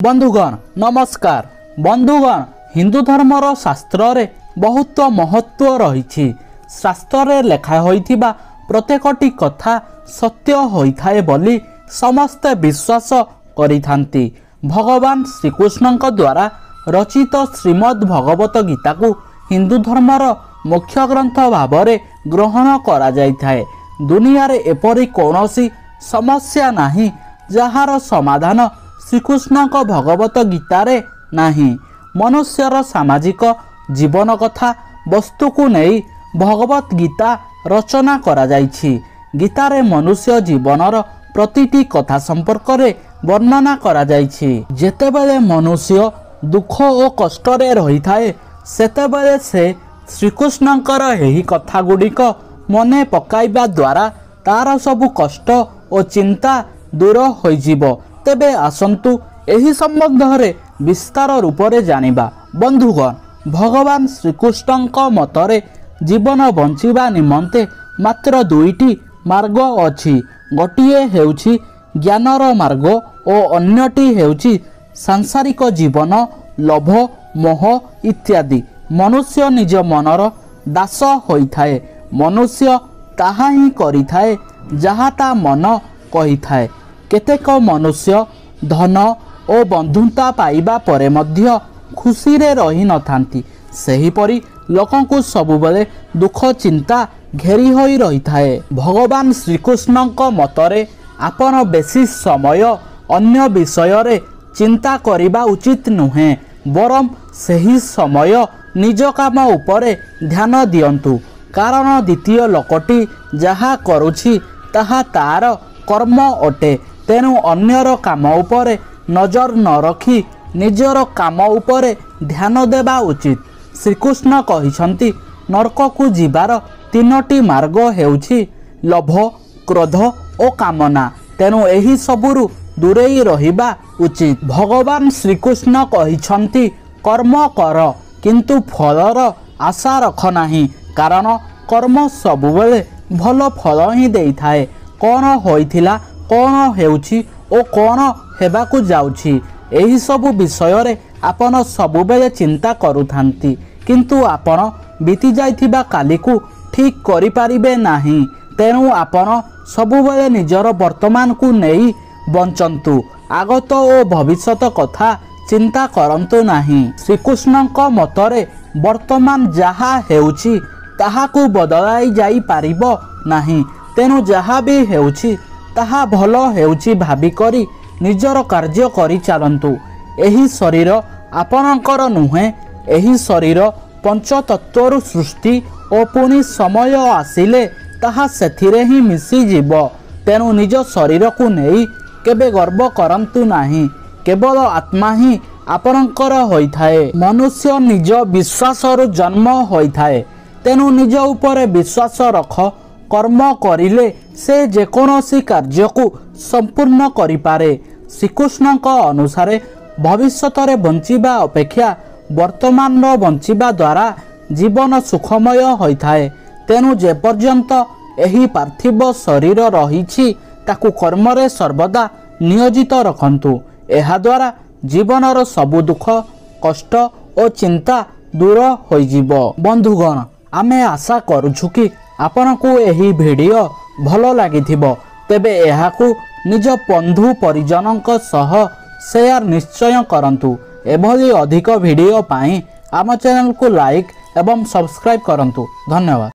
बंधुगण नमस्कार। बंधुगण हिंदू धर्मर शास्त्र रे बहुत महत्व रही। शास्त्र लेखा होइथिबा प्रत्येकटी कथा सत्य होइथाए बोली समस्ते विश्वास करिथांती। भगवान श्रीकृष्ण द्वारा रचित श्रीमद् भगवत गीता को हिंदू धर्मर मुख्य ग्रंथ भाव में ग्रहण करा जाइथाए। दुनिया रे एपरी कौनसी समस्या नाही जहार समाधान श्रीकृष्ण भगवत गीतारे नाही। मनुष्यर सामाजिक जीवन कथा वस्तु को नहीं भगवत गीता रचना करा जाइछि। गीतारे मनुष्य जीवनर प्रतिटी कथा संपर्क रे वर्णना करा जाइछि। जेतेबेले मनुष्य दुख और कष्ट रे रही थाए सेतेबेले से श्रीकृष्णकर एही कथा गुड़िक मने पकाइबा द्वारा तार सबु कष्ट और चिंता दूर होइजिबो। तेबे आसंतु एही संबंध रे विस्तार रूप से जानिबा। बंधुगण भगवान श्रीकृष्ण मतरे जीवन बंचिबा निमंते मात्र दुईटी मार्ग अछि। गोटिए हेउछि ज्ञानर मार्ग और अन्यटी हेउछि सांसारिक जीवन लोभ मोह इत्यादि। मनुष्य निज मनर दास होइथाए। मनुष्य ताहा ही करिथाए जहा ता मन कहिथाए। केतेक मनुष्य धन और बंधुता पाइबा परे मध्य खुशी रे रही नथांती। सेहीपरि लोकंकु सबुबले दुख चिंता घेरी होई रही थाए। भगवान श्रीकृष्ण मतरे आपण बेसी समय अन्य विषय रे चिंता करिबा उचित नुहे, बरम सही समय निज काम उपरे ध्यान दियंतु। कारण द्वितीय लोकटी जहा करुछि ताहा तार कर्म अटे। तेणु अन्यर काम उपरे नजर न रखी निजर काम उपरे ध्यान देबा उचित। श्रीकृष्ण कहिसंती नरक को जीवार तीनोटी मार्ग हेउछि लोभ क्रोध और कामना। तेणु एही सबुरु दूरेई रहिबा उचित। भगवान श्रीकृष्ण कहिसंती कर्म कर किंतु फलर आशा रख नाही, कारण कर्म सबुबेले भल फल ही देइथाए। कौन होइथिला कौन हेउछि ओ कौन हेबाकु जाउछि एही सबु विषय रे आपण सबुबेले चिंता करुथांती, किंतु आपण बीती जाइथिबा काली को ठीक करि पारिबे नाही। तेणु आपण सबुबेले निजर वर्तमान को नेई बंचंतु। आगत और भविष्यत कथा चिंता करंतु नाही। श्रीकृष्ण मतरे वर्तमान जहा हेउछि ताहाकु बदलाई जाई पारिबो नाही। तेणु जहा भी हेउछि ताहा भल हेउछि भाबी करी निजर कार्य करी चलंतु। एही शरीर आपणकर नुहे, एही शरीर पंचतत्वरु सृष्टि और पुणी समय आसिले ताहा सेथिरे ही मिसी जीव। तेणु निज शरीर को नेई केबे गर्व करंतु नाही। केवल आत्मा ही आपणकर होइथाए। मनुष्य निज विश्वासरु जन्म होइथाए। तेणु निज उपरे विश्वास रख कर्म करिले से जेकोनोसी कार्य को संपूर्ण करिपारे। श्रीकृष्ण अनुसारे भविष्यत रे बंचिबा अपेक्षा वर्तमान रो बंचिबा द्वारा जीवन सुखमय होइथाए। तेणु जे पर्यंत एही पार्थिव शरीर रहिछि ताकु कर्म रे सर्वदा नियोजित रखंतु। एहा द्वारा जीवनर सबु दुख कष्ट और चिंता दूर होइजिबो। बंधुगण आमे आशा करूछु कि आपण को एही वीडियो भलो लागिथिबो। तेबे एहाकु निज बंधु परिजनक सह शेयर निश्चय करंतु। एभली अधिक वीडियो पाई आम चैनल को लाइक एवं सब्सक्राइब करंतु। धन्यवाद।